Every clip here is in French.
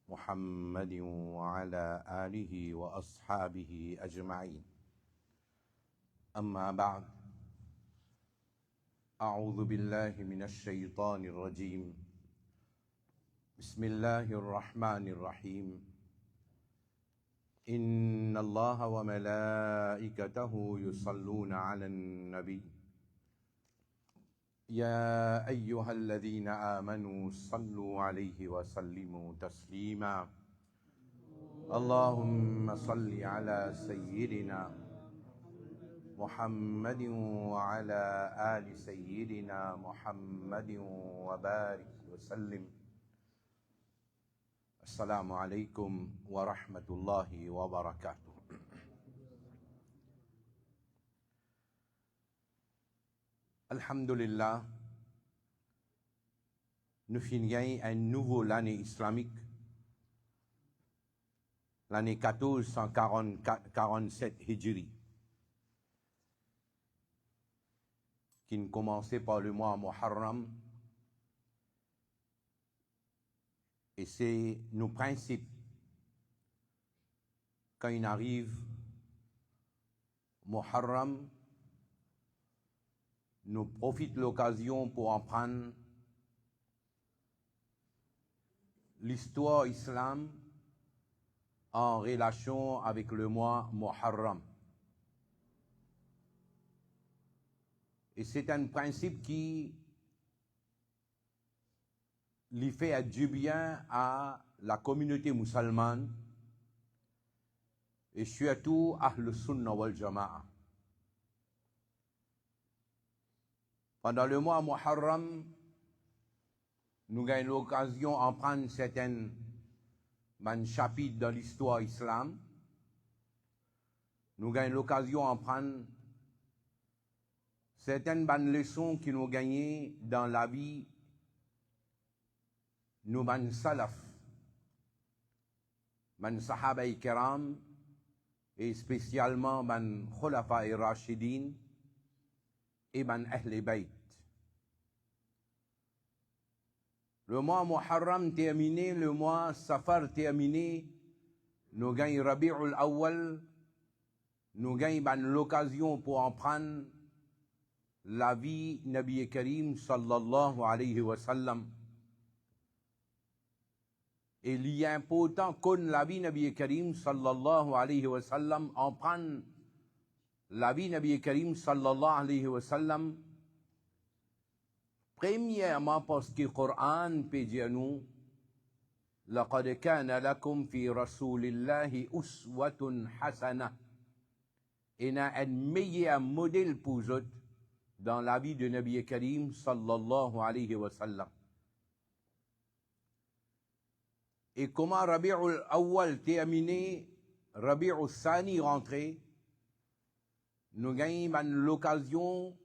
محمد وعلى آله وأصحابه أجمعين. أما بعد، أعوذ بالله من الشيطان الرجيم. بسم الله الرحمن الرحيم. إن الله وملائكته يصلون على النبي يا أيها الذين آمنوا صلوا عليه وسلموا تسليما. اللهم صل على سيدنا محمد وعلى آل سيدنا محمد وبارك وسلم. السلام عليكم ورحمة الله وبركاته. Alhamdulillah, nous finissons un nouveau l'année islamique, l'année 1447 Hijri, qui ne commençait par le mois Muharram, et c'est nos principes. Quand il arrive Muharram, nous profitons de l'occasion pour en prendre l'histoire islam en relation avec le mois Muharram. Et c'est un principe qui lui fait du bien à la communauté musulmane et surtout Ahl Sunnah wal Jama'a. Pendant le mois Muharram, nous gagnons l'occasion d'en prendre certains chapitres dans l'histoire islam. Nous gagnons l'occasion d'en prendre certaines bonnes leçons qui nous gagnent dans la vie, nous ban salaf, ban sahaba kiram, et spécialement ban khulafa et rashidin, et ban Ahl Bayt. Le mois Muharram terminé, le mois Safar terminé, nous gagnons Rabi'ul Awwal, nous gagnons l'occasion pour en prendre la vie Nabi Karim sallallahu alayhi wa sallam. Et il y a important qu'on la vie Nabi Karim sallallahu alayhi wa sallam, en prendre la vie Nabi Karim sallallahu alayhi wa sallam, premièrement parce que le Coran peut dire nous لقد كان لكم في رسول الله أسوة حسنة. Il y a un meilleur modèle pour vous dans la vie de Nabi Karim sallallahu alayhi wa sallam. Et comment Rabi'ul Awwal terminé, Rabi'ul Thani rentré, nous gagnons l'occasion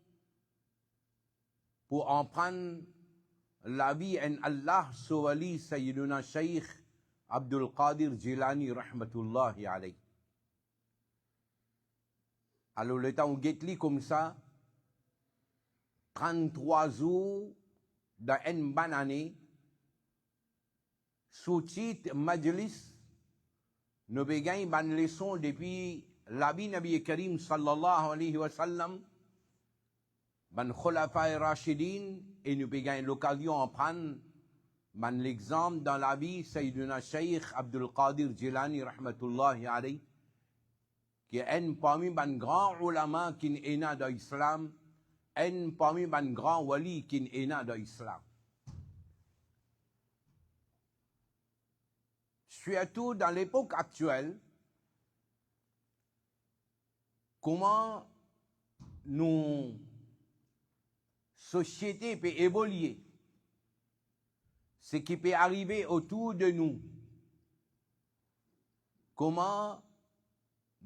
pour en prendre la vie en Allah Sowali Sayyiduna Shaykh Abdul Qadir Jilani rahmatullahi alayhi. Alors le temps où guette comme ça, 33 jours dans une bonne année, sous titre Majlis, nous gagnons une leçon depuis la vie Nabi Karim sallallahu alayhi wa sallam, ban khulafa rashidin, et nous gagnons l'occasion de prendre l'exemple dans la vie Sayyiduna Shaykh Abdul Qadir Jilani rahmatullahi alayhi, qui est un parmi les grands ulama qui est né dans l'islam, un parmi les grands wali qui est né dans l'islam. Surtout dans l'époque actuelle, comment nos sociétés peuvent évoluer, ce qui peut arriver autour de nous, comment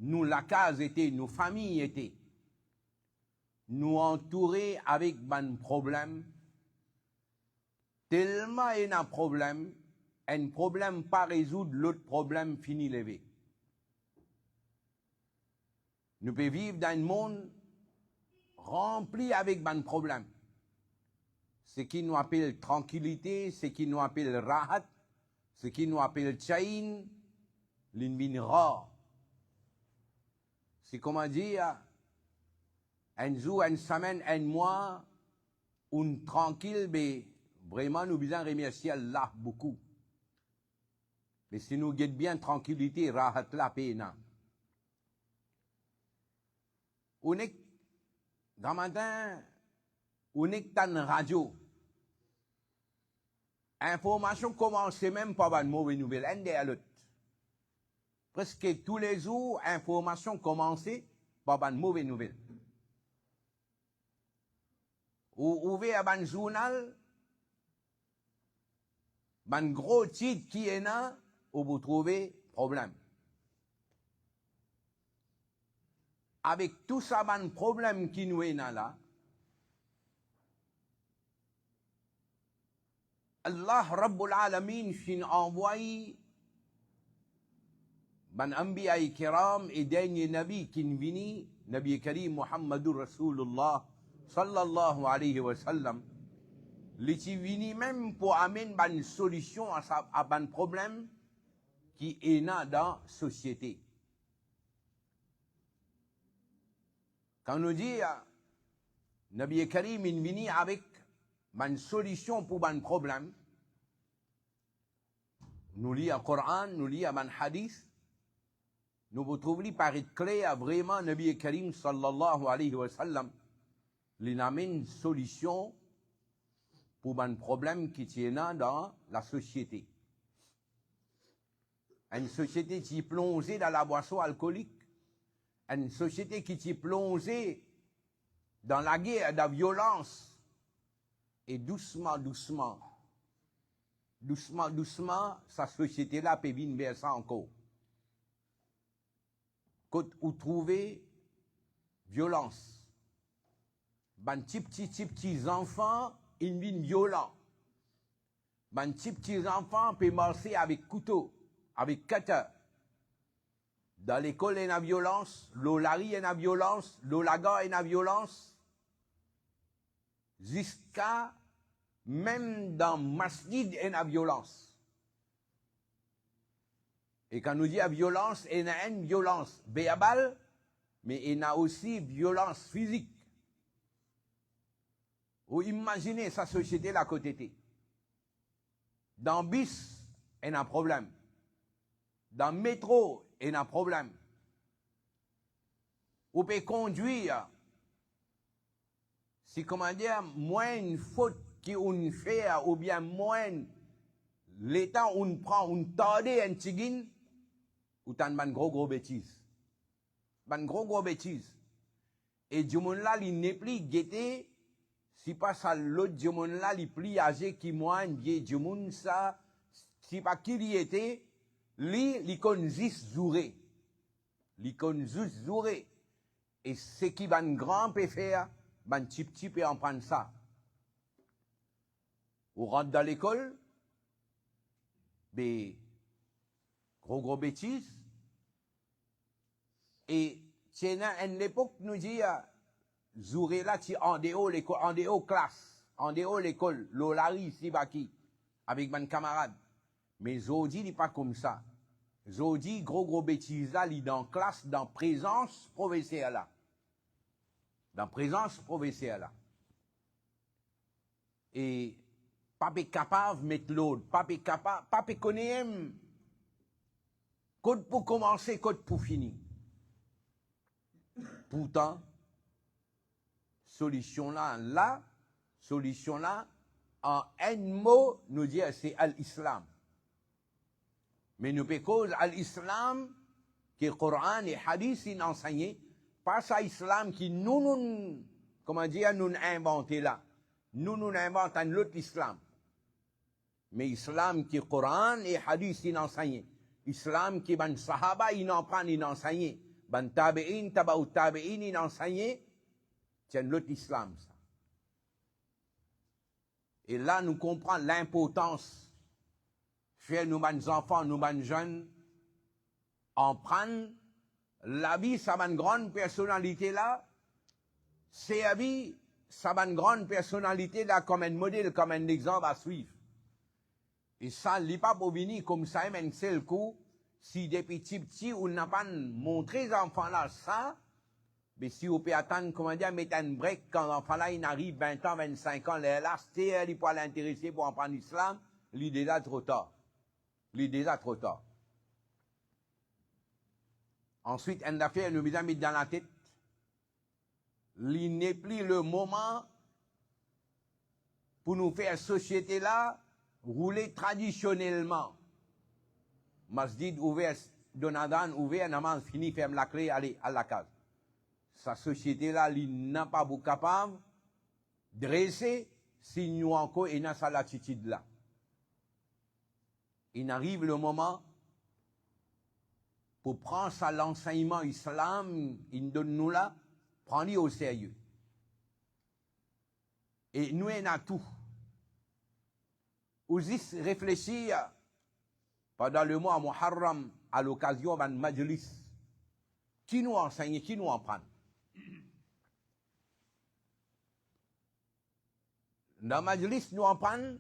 nous, la case était, nos familles étaient, nous entourer avec des problèmes, tellement il y a un problème pas résoudre, l'autre problème finit levé. Nous pouvons vivre dans un monde rempli avec des problèmes. Ce qui nous appelle tranquillité, ce qui nous appelle rahat, ce qui nous appelle chain, l'invin rare. C'est comment dire, un jour, une semaine, un mois, un tranquille, mais vraiment nous besoin remercier Allah beaucoup. Mais si nous guette bien tranquillité, rahat la peine. On est, dans matin, on est dans radio. Information commence même par une mauvaise nouvelle, un des à l'autre. Presque tous les jours, information commence par une mauvaise nouvelle. Ou ouvrez un journal, un gros titre qui est là, où vous trouvez problème. Avec tout ça, un problème qui nous est là, Allah Rabbul Alamin fin envoie ban anbiya kiram et dernier nabi qui vini, Nabi Karim Muhammadur Rasulullah sallallahu alayhi wa sallam, qui vini même pour amener une solution à un problème qui est là dans la société. Quand nous dit Nabi Karim est venu avec une solution pour un problème, nous lisons le Coran, nous lisons un hadith, nous vous trouvons par être clair vraiment Nabi Karim sallallahu alayhi wa sallam, il amène une solution pour un problème qui tient dans la société. Une société qui est plongée dans la boisson alcoolique, une société qui est plongée dans la guerre, dans la violence, et doucement, sa société-là peut venir vers ça encore. Quand vous trouvez violence, ben petits enfants, ils viennent violents. Ben petits enfants peuvent marcher avec couteau, avec cutter. Dans l'école, il y a la violence, l'olari, il y a la violence, l'olaga, il y a la violence. Jusqu'à, même dans le masjid, il y a la violence. Et quand nous dit la violence, il y a une violence verbale, mais il y a aussi violence physique. Vous imaginez sa société là à côté. Dans le bus, il y a un problème. Dans le métro, il y a un problème. Vous pouvez conduire, si comment dire, moins une faute qu'on fait, ou bien moins l'état où on prend, on tarde un tigin, ou t'as une gros bêtise. Une gros bêtise. Et du monde là, il n'est plus guetté, si pas ça l'autre du monde là, il est plus âgé qui moi, du monde ça, si pas qui y était, l'icône juste zouré. L'icône juste zouré. Et ce qui va un grand peut faire, un petit peut en prendre ça. On rentre dans l'école, mais gros bêtises. Et tiens, à une époque, nous dit, zouré là, tu en dehors l'école, en dehors classe, en dehors l'école, l'olari, sibaki, avec mon camarade. Mais Zodi n'est pas comme ça. Zodi, gros bêtises là, il est dans classe, dans présence professeur là. Dans présence professeur là. Et pas capable de mettre l'autre, pas connaître code pour commencer, code pour finir. Pourtant, solution là, en un mot, nous dire c'est l'islam. Mais nous pouvons cause à l'islam que le Coran et le hadith nous enseignent, pas ça l'islam qui nous inventé là. Nous inventons un autre islam. Mais l'islam qui le Coran et le hadith nous enseignent. L'islam qui ban sahaba ils en prennent, ils enseignent. Ban tabi'in, tabaout tabi'in, ils enseignent. C'est l'autre islam ça. Et là nous comprenons l'importance faire nous, nos enfants, nous, nos jeunes, en prendre la vie, ça va une grande personnalité là, c'est la vie, ça va une grande personnalité là, comme un modèle, comme un exemple à suivre. Et ça, il n'est pas pour venir comme ça, même seul coup, si depuis petit, on n'a pas montré aux enfants-là ça, mais si on peut attendre, comment dire, mettre un break quand l'enfant-là, il arrive 20 ans, 25 ans, là, il peut l'intéresser pour apprendre l'islam, il est déjà trop tard. Il est déjà trop tard. Ensuite, une affaire, nous a mis dans la tête, il n'est plus le moment pour nous faire société là rouler traditionnellement. Masjid ouvert, Donadan ouvert, namaz fini, ferme la clé, allez à la case. Sa société là, il n'a pas beaucoup capable de dresser si nous encore et dans sa latitude là. Il arrive le moment pour prendre ça l'enseignement islam, il donne nous là, prendre au sérieux. Et nous, on a tout. Aussi réfléchir pendant le mois Muharram à l'occasion d'un majlis. Qui nous enseigne, qui nous apprend. Dans le majlis, nous apprend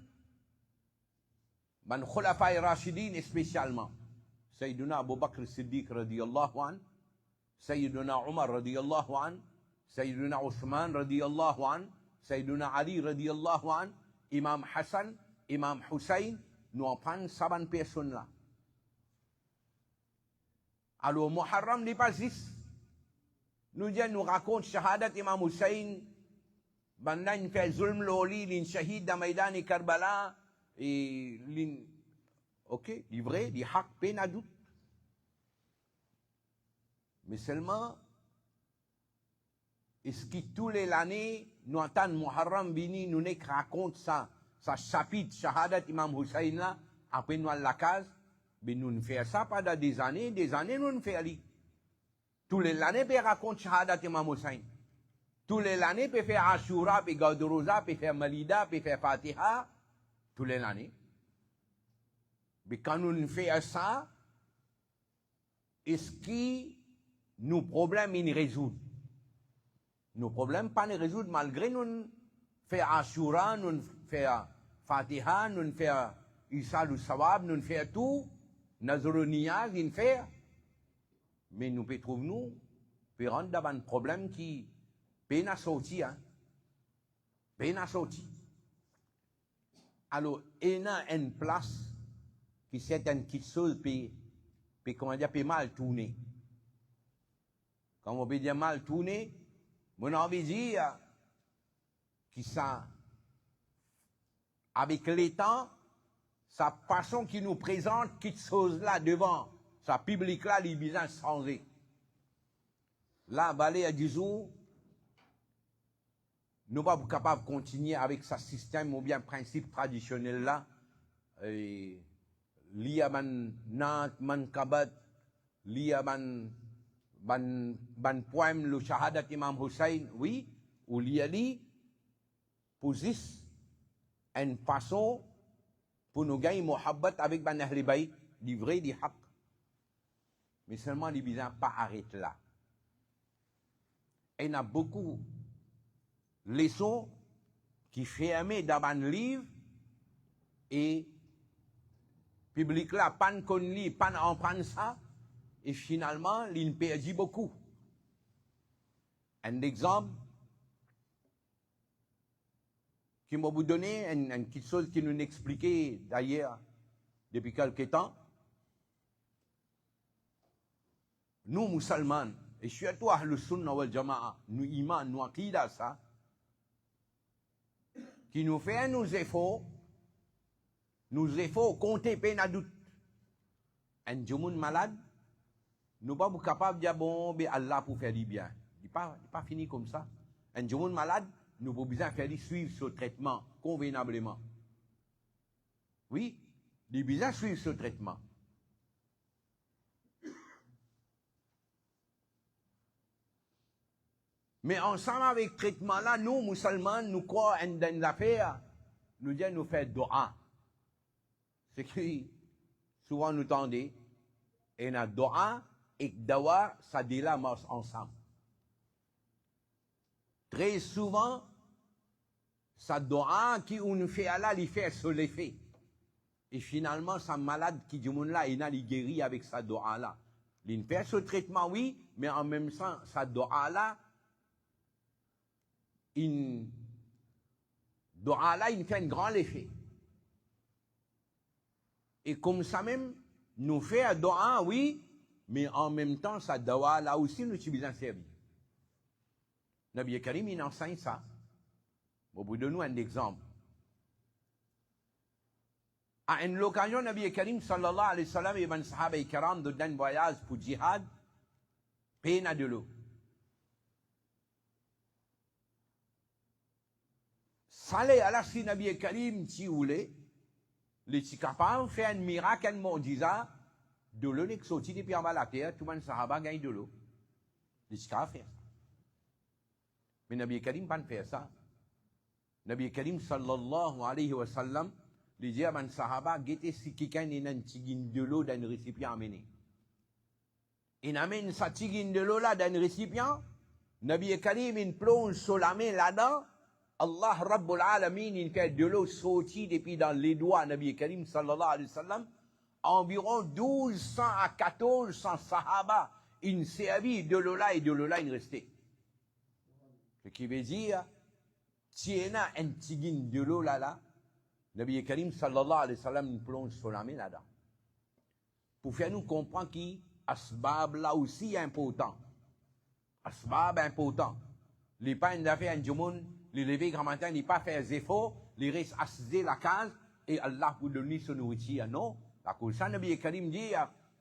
ban Khulafa'i Rashidin spécialement. Sayyiduna Abu Bakr Siddiq radiyallahu an, Sayyiduna Umar radiyallahu an, Sayyiduna Uthman radiyallahu an, Sayyiduna Ali radiyallahu an, Imam Hassan, Imam Hussein, nous en prenons 7 personnes là. Alors, Muharram n'est pas juste. Nous raconte Shahadat Imam Hussein, Bandan fait Zulm Loli, l'in Shahid dans Maïdan Karbala, et l'in. Ok, il vrai, il haq, peine à doute. Mais seulement, est-ce que tous les années, nous entendons Muharram Bini, nous raconte ça. Ça chapitre Shahadat Imam Hussein là, après nous à la case, mais nous ne faisons ça pendant des années nous ne faisons pas. Tous les années, on raconte Shahadat Imam Hussein. Tous les années, on fait Ashura, on Gaudroza, on fait Malida, on fait Fatiha. Tous les années. Mais quand nous ne faisons ça, est-ce que nos problèmes ils résoudent? Nos problèmes pas les résoudre malgré nous faisons Ashura, nous faisons Fatiha, nous faisons Isa al-Sawab, nous faisons tout, Nazroniyaz, nous faisons. Mais nous pouvons trouver nous, peut rentrer dans un problème qui peine à sortir. Peine à sortir. Alors, il y a une place qui certaines petites choses peut comment dire, peut mal tourner. Quand on peut dire mal tourner, mon envie de dire que ça, avec le temps, sa façon qui nous présente quelque chose là devant, sa public là, il est bien changé. Là, balai à 10 jours, nous ne sommes pas capables de continuer avec ce système ou bien principe traditionnel là. Liya man kabat, liya ban poème le shahadat Imam Hussein, oui, ou liya li, posis une façon pour nous gagner muhabbat avec ban ahli bayt, du vrai, du haq. Mais seulement les bisans pas arrêter là. Il y a beaucoup de leçons qui ferment dans un livre et le public là, pas ne connaît, pas en prendre ça, et finalement, il perd beaucoup. Un exemple qui m'a vous donné, une petite chose qui nous expliquait d'ailleurs depuis quelques temps. Nous, musulmans, et surtout Ahlus Sunnah wal Jama'a, nous iman, nous aqida ça, qui nous fait nos efforts compter peine à doute. Un jumun malade, nous ne sommes pas capables de dire bon, Allah pour faire du bien. Il n'est pas fini comme ça. Un jumun malade, nous avons besoin de faire suivre ce traitement convenablement. Oui, il a besoin de suivre ce traitement. Mais ensemble avec ce traitement-là, nous, musulmans, nous croyons en une affaire, nous disons nous faire doa. Ce qui, souvent nous tendez, et la doa et dawa, ça démarche ensemble. Très souvent, sa doa qui nous fait Allah, il fait sur les faits. Et finalement, sa malade qui dit là, il a guéri avec sa doa là. Il fait ce traitement, oui, mais en même temps, sa doa là, il fait un grand effet. Et comme ça même, nous fait un doa, oui, mais en même temps, sa doa là aussi, nous sommes bien servis. Nabi Karim, il enseigne ça. Bon, vous donnez un exemple. À une occasion, Nabi Karim sallallahu alayhi wa sallam et les sahaba kiram d'un voyage pour jihad, peine de l'eau. Salé à la si Nabi Karim si voulait, les capables de faire un miracle, un mordisa, de l'eau n'est sorti depuis en bas la terre, tout le monde sahaba gagne de l'eau. Les capables faire ça. Mais Nabi Karim pas faire ça. Nabi Karim sallallahu alayhi wa sallam, les diamants sahaba, guettez si quelqu'un est un tigine de l'eau dans un récipient amené. Il amène sa tigine de l'eau là dans un récipient. Nabi Karim, il plonge sur la main là-dedans. Allah Rabbul Alamin, il fait de l'eau sortir depuis dans les doigts, Nabi Karim sallallahu alayhi wa sallam. Environ 1200 à 1400 sahaba, ils servi de l'eau là et de l'eau là, ils restaient. Ce qui veut dire, tiena un tigine de l'eau là, Nabi Karim sallallahu alayhi wa sallam plonge sur la main là-dedans. Pour faire nous comprendre qui asbab là aussi est important. Asbab important. Les pas une affaire en jumoun, les lever grand matin, les pas faire des efforts, les restent assiser la case et Allah vous donner son nourriture. Non. La cause ça, Nabi Karim dit,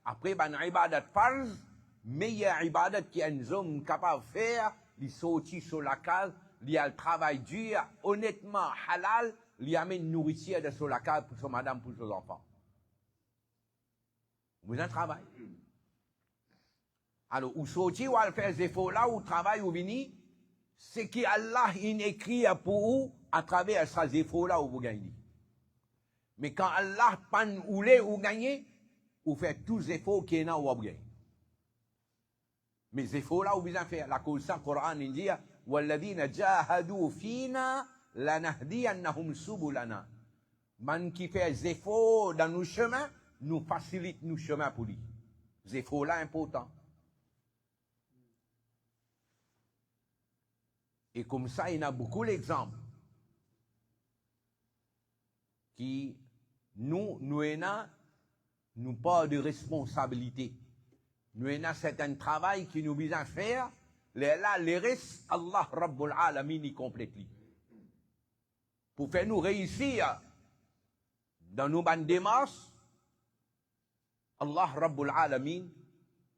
après ban ibadat farz, meilleure ibadat qu'un homme capable de faire, il sortit sur la case, il a le travail dur, honnêtement halal, il amène nourriture sur la case pour son madame, pour ses enfants. Vous avez un travail. Alors, ou sortir, ou faire des efforts là, ou travail, ou venir, c'est qu'Allah, il écrit pour vous, à travers ces efforts là, où vous gagnez. Mais quand Allah pan ou les ou gagnez, vous faites tous les efforts qui sont où vous gagnez. Mais les efforts là, vous besoin faire. La cause ça, le Coran, il dit, وَالَّذِينَ جَاهَدُوا فِينَا لَنَهْدِيَنَّهُمْ سُبُلَنَا. Man qui fait des efforts dans nos chemins, nous facilite nos chemins pour lui. Les efforts là, importants. Et comme ça, il y a beaucoup d'exemples qui nous pas de responsabilité. Nous avons certains travail qui nous besoin faire. Les restes, Allah Rabbul Alamin y complète. Pour faire nous réussir dans nos bonnes démarches, Allah Rabbul Alamin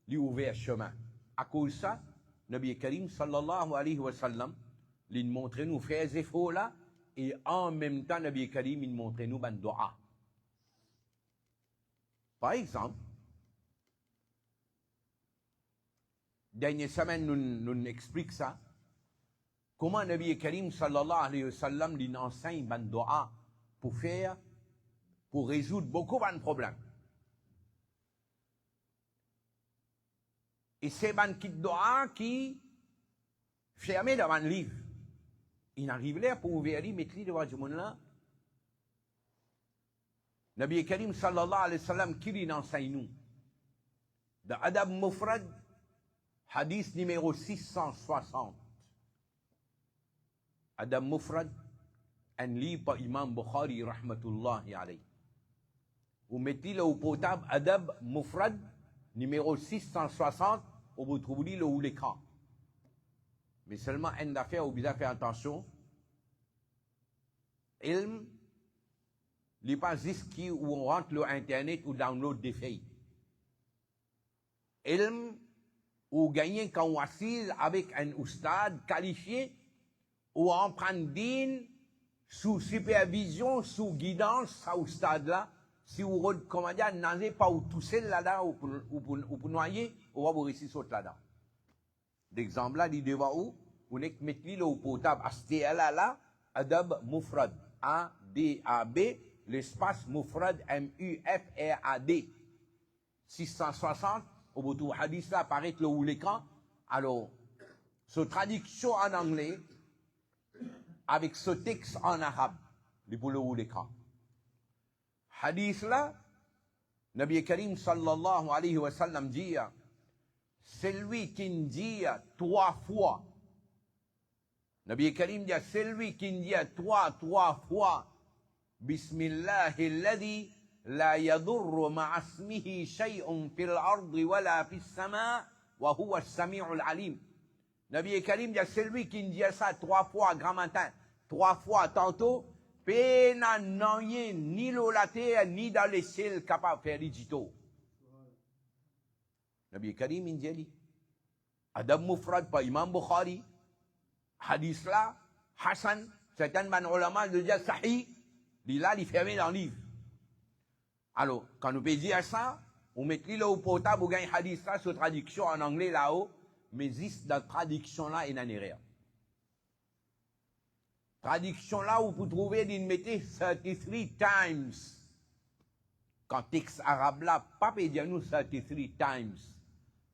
lui ouvert chemin. À cause de ça, Nabi Karim sallallahu alayhi wa sallam, il montre nous faire des efforts là, et en même temps, Nabi Karim, il montre nous ban doa. Par exemple, dernière semaine, nous explique ça. Comment Nabi Karim sallallahu alayhi wa sallam, il enseigne ban doa pour résoudre beaucoup de problèmes. Et c'est ban kit doa qui fermé dans un livre. Il arrive là pour ouvrir les mettre devant ce monde-là. Nabi Karim sallallahu alayhi wa sallam, qui lui enseigne nous? Dans Adab Mufrad, hadith numéro 660. Adab Mufrad, un livre par Imam Bukhari, rahmatullahi alayhi. Vous mettez le potable Adab Mufrad, numéro 660, vous trouvez le ou l'écran. Mais seulement une affaire où vous devez faire attention. Ilm, il n'est pas juste où on rentre le internet ou download des faits. Ilm, ou gagner quand on assise avec un oustad qualifié, ou on prend din sous supervision, sous guidance, ça oustad là. Si vous recommandez, n'allez pas ou tousser là-dedans ou pour noyer, ou va vous réussir sauter là-dedans. L'exemple là, dit devant où? Vous n'êtes que mettre le potable, là, Adab Mufrad, A-D-A-B, l'espace Mufrad, M-U-F-R-A-D. 660, au bout du hadith là, apparaît le ou l'écran. Alors, ce traduction en anglais, avec ce texte en arabe, pour le ou l'écran. Hadith là, Nabi Karim sallallahu alayhi wa sallam dit, celui qui dit 3 fois, Nabi Karim dit, celui qui dit 3 fois, Bismillahi alladhi la yadurru ma'asmihi shay'un fil ardi wala fis sama' wa huwa as-sami'ul alim. Nabi Karim dit, celui qui dit ça 3 fois grand matin, 3 fois tantôt, pena n'ayez ni l'eau la terre, ni dans les ciels capable de faire digito. Nabi Karim dit, Adab Mufrad par Imam Bukhari, hadith là, Hassan, certains ulama le disent sahih, il a fermé dans le livre. Alors, quand nous pouvons dire ça, on met le au portable, on gagne hadith là, sur traduction en anglais là-haut, mais juste dans traduction là, il n'en est rien. Traduction là, où vous trouvez, il mettait 33 times. Quand texte arabe là, pas peut dire nous 33 times.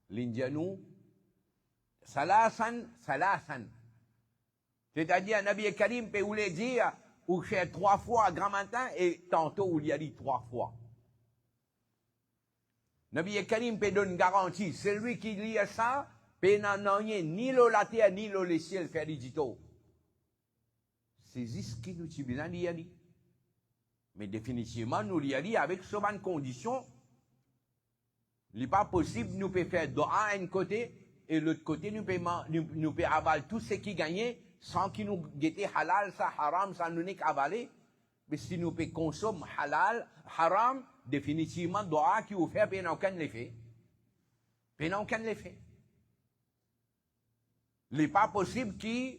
L'Indien nous, salasan. C'est-à-dire, Nabi Karim peut vous le dire, ou faire 3 fois grand matin, et tantôt, où il y a dit 3 fois. Nabi Karim peut donner une garantie. Celui qui lit ça, peut n'en rien, ni l'eau la terre, ni l'eau les ciels, faire digito. C'est ce qui nous dit. Mais définitivement, nous l'y dit avec ce bonne condition. Il n'est pas possible, nous pouvons faire doa à un côté, et l'autre côté, nous pouvons avaler tout ce qui gagne, sans qu'il nous guette halal, ça haram, ça nous n'est qu'avaler. Mais si nous pouvons consommer halal, haram, définitivement, doa qui vous fait, n'a aucun effet. N'a aucun effet. Il n'est pas possible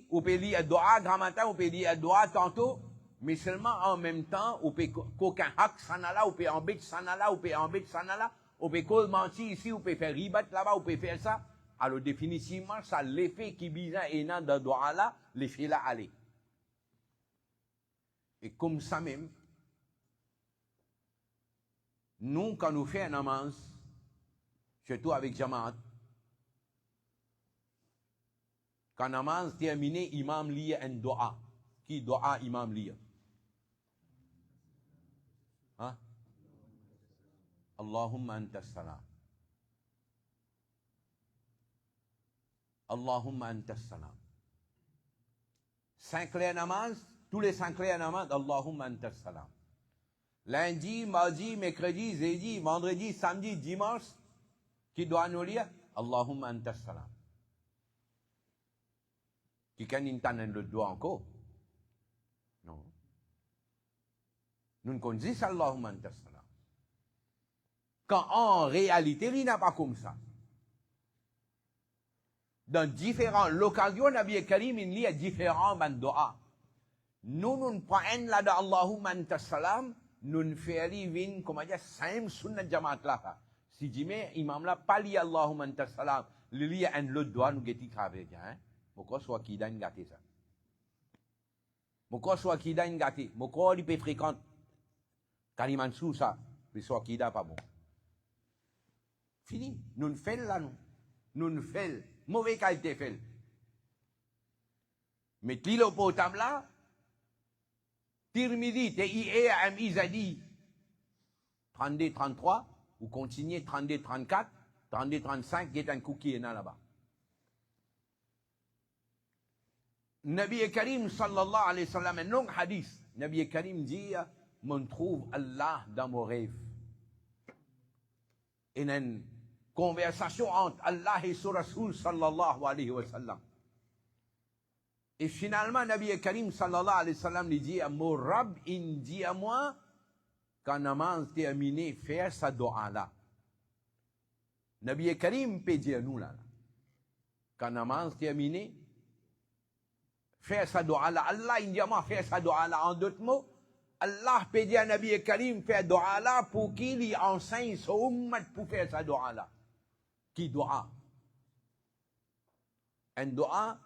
qu'on peut lire doa grand matin, on peut lire doa tantôt, mais seulement en même temps, on peut qu'aucun hak sanala, on peut embêter sanala, on peut embêter sanala, on peut mentir ici, on peut faire ribat là-bas, on peut faire ça. Alors définitivement, ça l'effet qui bizarre et dans le doa là, l'effet là allez. Et comme ça même, nous, quand nous faisons un namaz, surtout avec Jamaat, quand namaz terminé, imam lit un doa. Qui doa imam lit? Hein? Allahumma anta salam. Allahumma anta salam. 5 clés namaz, tous les 5 clés namaz, Allahumma anta salam. Lundi, mardi, mercredi, jeudi, vendredi, samedi, dimanche, qui doit nous lire? Allahumma anta salam. Qui can entendre le doigt encore? Non. Nous ne connaissons pas Allahumma anta salam. Quand en réalité, il n'a pas comme ça. Dans différentes occasions, Nabi Karim, il lit différents doigts. Nous ne prenons là de Allahumma anta salam, nous ne faisons comment dire, 5 sunnat jamaat là. Si jamais imam là, pas lit Allahumma anta salam, il lit un autre doigt, nous guettons avec, hein. Pourquoi soit qui donne gâté ça? Pourquoi soit qui donne gâté? Pourquoi il peut fréquenter? Kaliman sous ça, mais soit qui n'a pas bon. Fini. Nous ne faisons là, nous. Nous ne faisons. Mauvais qualité fait. Mais tu le potable là, Tirmidhi, T-I-E-A-M, Izadi, 32, 33, ou continuez 32, 34, 32, 35, il y a un cookie là-bas. Nabi Karim sallallahu alayhi wa sallam, un long hadith, Nabi Karim dit, on trouve Allah dans mon rêve. Et une conversation entre Allah et son Rasoul sallallahu alayhi wa sallam. Et finalement, Nabi Karim sallallahu alayhi wa sallam lui dit, mon Rab, il dit à moi, quand namaz terminé, faire sa doa là. Nabi Karim peut dire nous là. Quand namaz terminé, faire sa doa là. Allah, il dit à moi, faire sa doa là. En d'autres mots, Allah peut dire à Nabi Karim, faire doa là pour qu'il y enseigne son ummat pour faire sa doa là. Qui doa? Un doa,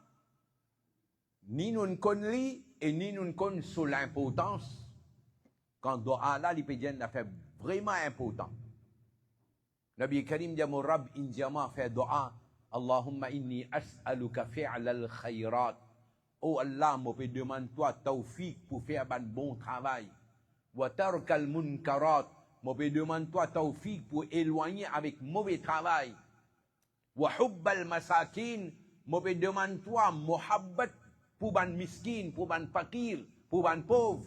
ni nous ne connaissons et ni nous ne connaissons l'importance. Quand doa là, il peut dire une affaire vraiment importante. Nabi Karim dit à mon Rab, il dit à moi, faire doa. Allahumma inni as'aluka fi'al al-khayrat. Oh Allah, je te demande toi tawfiq pour faire un bon travail. Wa tarkal munkarat. Mauvais demande-toi tawfiq pour éloigner avec mauvais travail. Wa hubbal masakin. Mauvais demande-toi muhabbat pour ban miskin, pour ban fakir, pour ban pauvre.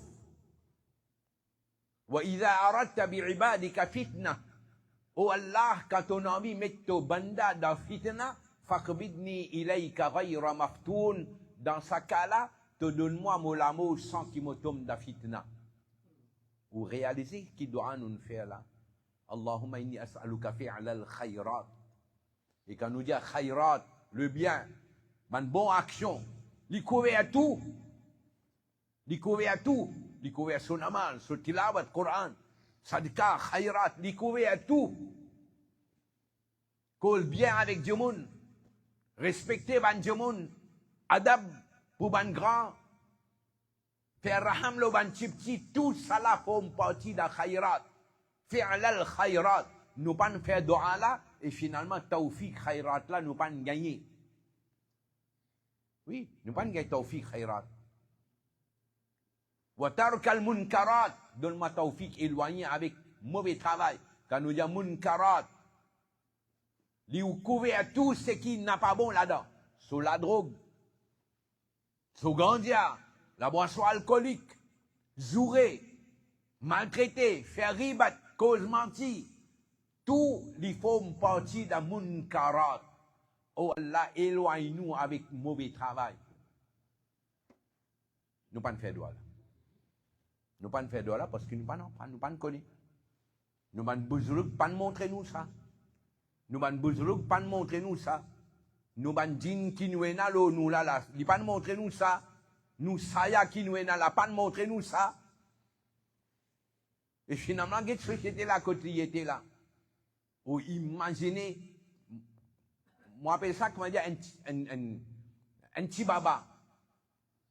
Wa idha aradta bi'ibadika fitna. Oh Allah, quand ton envie met ton banda dans fitna, fakbidni ilayka ghayra maftoun. Dans ce cas-là, te donne-moi mon amour sans qu'il me tombe dans fitna. Vous réalisez qui doit nous faire là? Allahumma inni as'aluka fi'la al-khayrat. Et quand nous dit khayrat, le bien, une bonne action, il couvre tout. Il couvre tout. Il couvre son amal, son tilawat, Coran, sadika, khayrat, il couvre tout. Cause bien avec Dieu moun, respecter ban Dieu moun, adab pour ban grand, faire raham lo ban petit, tout ça là forme partie de khayrat. Fi'l al-khayrat. Nous pas faire doa là, et finalement, tawfiq khayrat là, nous pas gagner. Oui, nous pas gagner tawfiq khayrat. Wa tarkal munkarat. Donne-moi tawfiq éloigné avec mauvais travail. Quand nous disons munkarat, lui couvrir tout ce qui n'a pas bon là-dedans. Sur la drogue, sur gandia, la boisson alcoolique, jouer, maltraiter, faire ribat, cause mentir. Tout les formes partie d'un munkarat. Oh Allah, éloigne-nous avec mauvais travail. Nous pas faire droit là. Nous pas faire droit là parce que nous pas connaître. Nous pas bouzouk pas montrer nous ça. Nous pas bouzouk pas montrer nous ça. Nous pas din qui nous est là nous là, il pas montrer nous ça. Nous saya qui nous est là pas montrer nous ça. Et finalement, cette société là côté il était là. Ou imaginez, moi appelle ça comment dire un petit baba,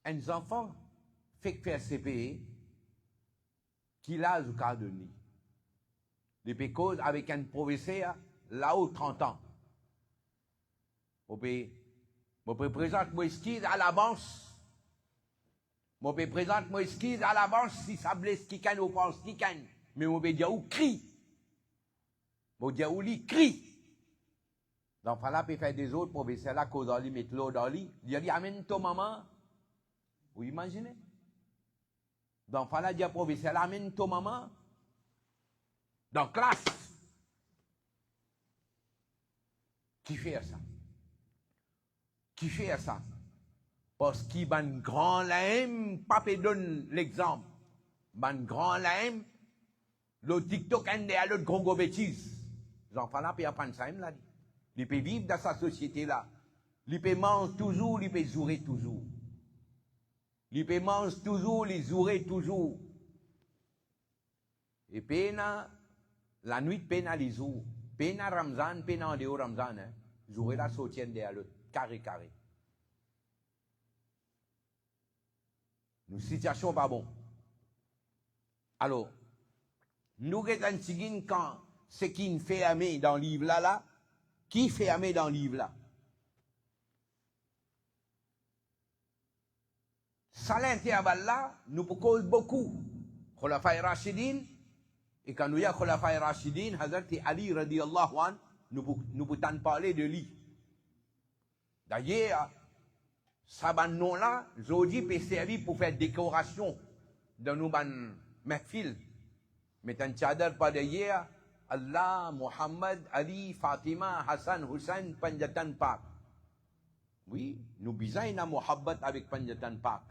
un enfant fait faire CPE qui l'a au cas de nuit. Les pécos avec un professeur là-haut 30 ans. On peut présenter moi ski à l'avance. On peut présenter moi ski à l'avance si ça blesse qui can ou pense qui can. Mais on peut dire où crie. On peut dire où lui crie. Donc, il peut faire des autres professeurs là, qu'on doit mettre l'eau dans lui. Il dit, amène ton maman. Vous imaginez? Donc, il dit, professeur, amène ton maman. Dans classe. Qui fait ça? Qui fait ça? Parce qu'il y a un grand laïm, papa donne l'exemple. Un grand laïm, le TikTok a l'autre gros bêtise. Les enfants là peuvent apprendre ça, là. Ils peuvent vivre dans sa société-là. Ils peuvent manger toujours, ils peuvent jouer toujours. Ils peuvent manger toujours, ils jouer toujours. Et pena, la nuit, pena les jours. Pena Ramzan, pena en dehors Ramzan. Hein. Jouer la soutienne derrière l'autre. Carré, carré. Nous, situation pas bon. Alors, nous, regardons quand ce qui fait aimer dans le livre là, qui fait aimer dans le livre là? Ça l'intervalle là, nous cause beaucoup. Khulafaï Rashidin, et quand nous y a Khulafaï Rashidin, Hazrat Ali radiyallahu anhu, nous pouvons parler de lui. D'ailleurs, ça nom là, aujourd'hui peut servir pour faire décoration dans nos mahfil. Mais un tchadar pas d'ailleurs, Allah, Muhammad, Ali, Fatima, Hassan, Hussein, Panjatan Pak. Oui, nous besoin d'un muhabbat avec Panjatan Pak.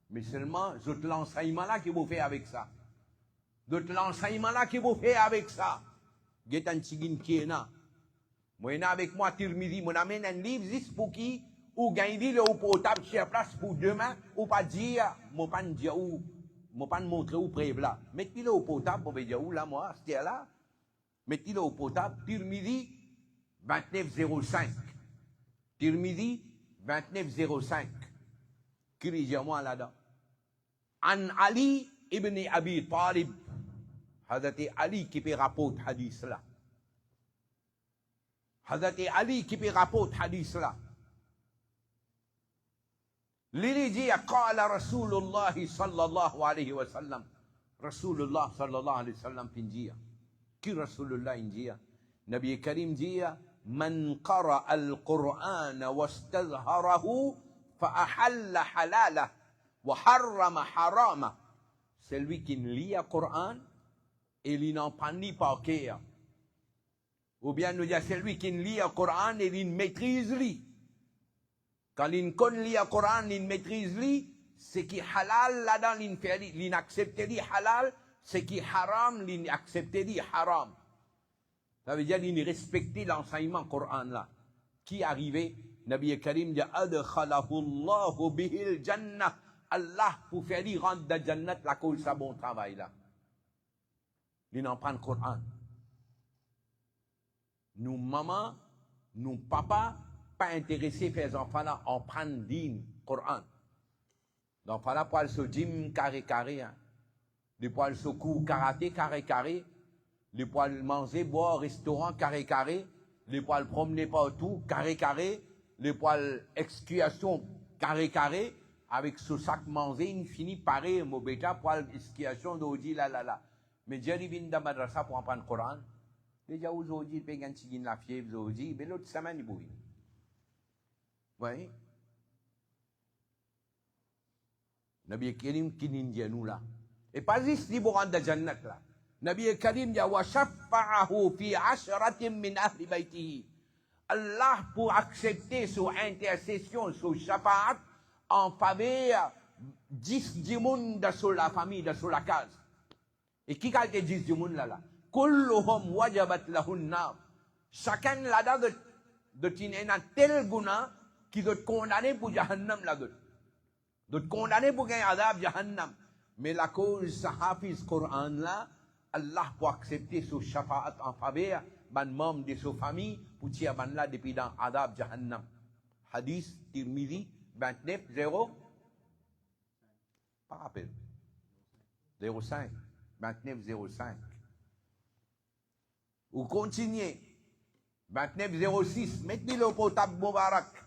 Mais seulement, d'autres l'enseignement là qui vous fait avec ça. D'autres l'enseignement là qui vous fait avec ça. Getan Tsigin Kiena. Moi, avec moi, Tirmidhi, moi, amène un livre juste pour qui, ou gagner le ou pour table sur place pour demain, ou pas dire, moi, pas dire où, moi, pas montrer où près là. Mettez-le au potable, pour dire où là, moi, c'était là. Mettez-le au potable, Tirmidhi 2905. Tirmidhi 2905. Corrigez-moi là-dedans. An Ali ibn Abi Talib. Hazrat Ali qui peut rapporter hadith là. Hazrat Ali qui peut rapporter hadith là. L'ili dit, قال رسول الله صلى الله عليه وسلم. Rasulullah sallallahu alaihi wasallam pinjia. Ki Rasulullah injia. Nabi Karim dia man qara al-Quran wastazharahu fa ahalla halalah wa harrama harama. Celui qui lit le Coran et il n'en prend ni par cœur. Ou bien nous dire celui qui lit le Coran et il maîtrise lui. Quand il connaît le Coran, il maîtrise lui, ce qui est halal là-dedans, il accepte lui halal, ce qui est haram, il accepte lui haram. Ça veut dire qu'il respecte l'enseignement Coran là. Qui est arrivé? Nabi Karim dit adkhalahu Allahu bihil jannah. Allah pour faire lui rentrer dans Jannat la cause de sa bon travail là. Il n'en prend le Coran. Nous maman, nous papa, pas intéressés faire les enfants là, on prend le Coran. Donc là pour aller se gym carré, hein. Les poils se cours karaté carré, les poils manger, boire, restaurant carré, les poils promener partout carré, les poils expiation carré, avec ce sac manger, il finit pareil, mon bêta, poil expiation d'aujourd'hui là. Mais Dieu vient dans madrasa pour apprendre le Coran. Déjà aujourd'hui, il peut gagner la fièvre aujourd'hui, mais l'autre semaine, il bouille. Oui. Nabi Karim qui dit nous là. Et pas juste les bourrants de Jannat là. Nabi Karim dit wa shaffa'ahu fi ashratin min ahli baytihi. Allah pour accepter son intercession, son shafa'at en faveur 10 du monde sur la famille, sur la case. Et qui a été 10 du monde là? Kulluhum wajabat lahun nar. Chacun là-dedans de un tel guna qui doit condamner pour Jahannam là-dedans. De condamner pour gagner adab Jahannam. Mais la cause Hafiz Coran là, Allah pour accepter ce shafa'at en faveur, ban membre de sa famille, pour tirer ban là depuis dans adab Jahannam. Hadith Tirmidhi 29-0. Pas rappel. 05. 29-05. Ou continuez. 29-06. Mettez-le au potable Moubarak.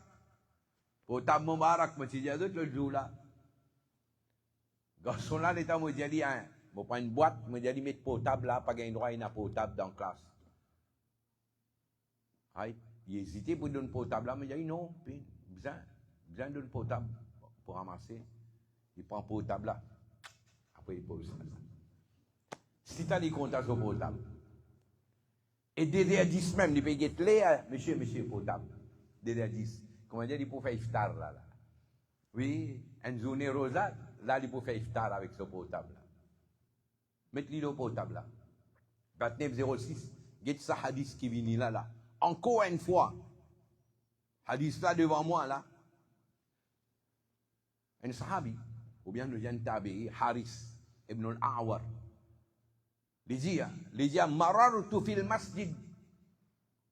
Potable Moubarak, je me suis dit, le jour là. Garçon là, l'état me dit, je prends une boîte, je me dis, mettre potable là, pas gagner droit, il y a potable dans la classe. Il hésitait pour donner potable là, mais il dit, non, besoin de potable pour ramasser. Il prend potable là. Après, il pose ça. Si tu as des comptes à ce potable, et derrière 10 même, il peut get là, monsieur, potable. Derrière 10. Comment dire, il peut faire iftar là. Oui, une journée rosade, là, il peut faire iftar avec ce potable là. Mettez-le au potable là. 29-06, get ça hadith qui vient là. Encore une fois, hadith là devant moi là. Un sahabi, ou bien le jan tabi'i, Haris ibn al-A'war. Il dit, marartu fil masjid,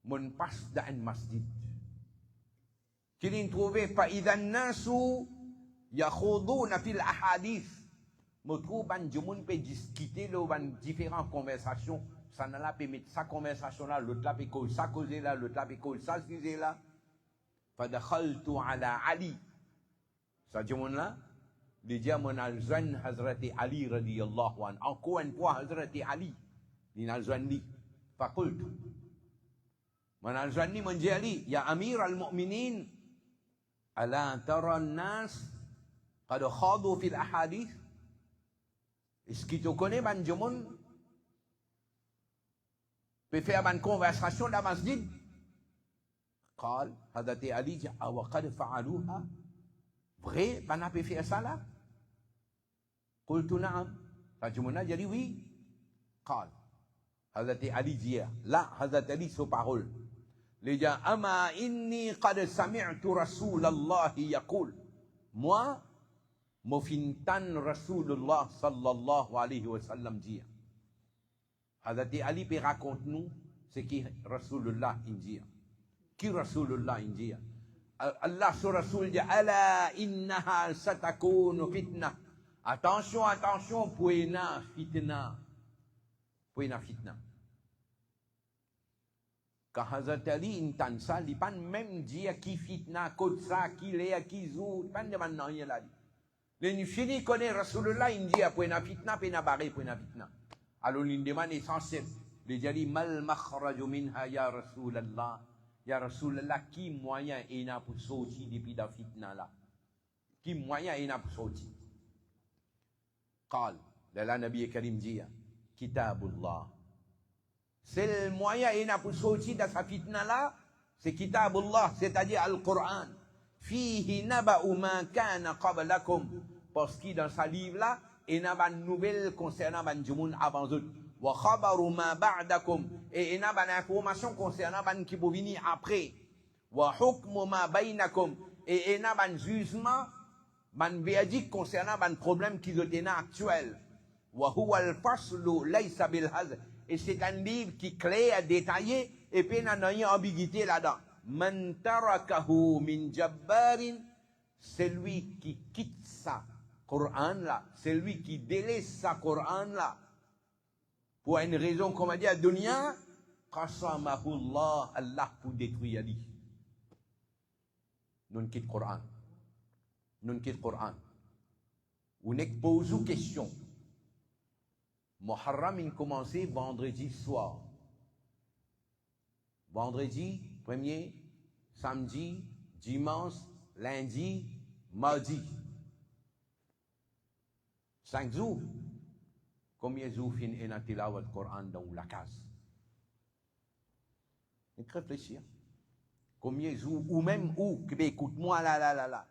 mon passe dans un masjid. Qu'il trouvé, fa'idhan nasu yakhuduna fil ahadith. Me trouve ban jumun peut discuter le ban différentes conversations. Ça n'a pas mettre sa conversation là, l'autre là peut causer là, l'autre là peut ça sujet là. Fadakhaltu ala Ali. Ça jumun là. Il dit, mon alzan Hazrati Ali radiyallahu anhu. Encore une fois, Hazrati Ali. Il alzan li. Fakultu. Mon alzan li, mon dit Ali, ya Amir al-Mu'minin, ala tara nas, qad khadu fil ahadith. Est-ce que tu connais, ban jomon, peut faire une conversation dans la masjid? قال Hazrati Ali dit, awa qad fa'aluha. Vrai, ban a peut faire ça là? قلت نعم. فجمنا dit oui. قال حضرت علي dit لا حضرت علي سو parole. Il dit أما إني قد سمعت رسول الله يقول. Moi, مفنتان رسول الله صلى الله عليه وسلم dit. حضرت علي peut raconter nous ce qui Rasulullah dit. Qui Rasulullah dit. Allah sur Rasul dit ألا إنها ستكون فتنة. Attention, poena fitna. Quand Hazrat Ali entend ça, il ne peut pas même dire qui fitna, code ça, qui l'est, qui zou, il ne peut pas demander rien là. Les fini connaît Rasulullah, il dit après na fitna, puis na barré, puis na fitna. Alors il demande essentiel. Il dit mal makhraju minha ya Rasulallah. Ya Rasulallah, qui moyen est là pour sortir depuis la fitna là? Qui moyen est là pour sortir? قال la Nabi Karim dit Kitabullah. C'est le moyen est là pour sortir de sa fitna là, c'est Kitabullah, c'est-à-dire Al-Qur'an. Fihi naba'u ma kana qablakum. Parce que dans sa livre là, il y a une nouvelle concernant les gens avant eux. Wa khabaru ma ba'dakum. Et il y a une information concernant les gens qui vont venir après. Wa hukmu ma baynakum. Et il y a un jugement, un verdict concernant les problèmes qui sont actuels. Wa huwa al-faslu laysa bil hazl. Et c'est un livre qui est clair, détaillé, et puis il n'y a rien d'ambiguïté là-dedans. Man tarakahu min jabbarin, c'est lui qui quitte ça. Coran là, c'est lui qui délaisse sa Coran là. Pour une raison, comme on dit à dunya, qasamahullah, Allah pour détruire lui. Nous quitte Coran. Nous quitte Coran. On n'est pas posé question. Muharram il commençait vendredi soir. Vendredi, premier, samedi, dimanche, lundi, mardi. 5 jours. Combien de jours fin et na tilawat Coran dans la case? Et réfléchir. Combien de jours, ou même où, écoute-moi là.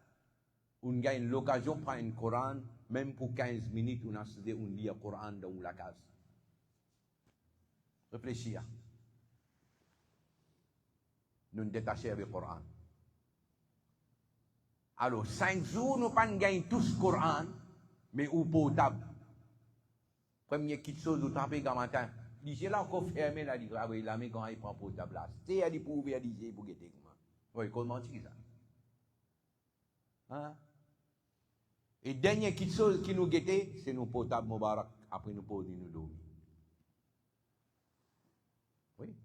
On gagne l'occasion de prendre un Coran, même pour 15 minutes, on a lit le Coran dans la case. Réfléchir. Nous nous détacher avec le Coran. Alors, 5 jours, nous ne gagnons pas tous le Coran, mais au potable. Première petite chose, vous tapez comme matin. L'IG là encore fermé, là, il a mis quand il prend potable là. C'est à dire pour ouvrir l'IG pour guetter. Oui, comment tu dis ça? Hein? Et dernière petite chose qui nous guettait, c'est nos potables Moubarak. Après nous poser, nous dormir. Oui.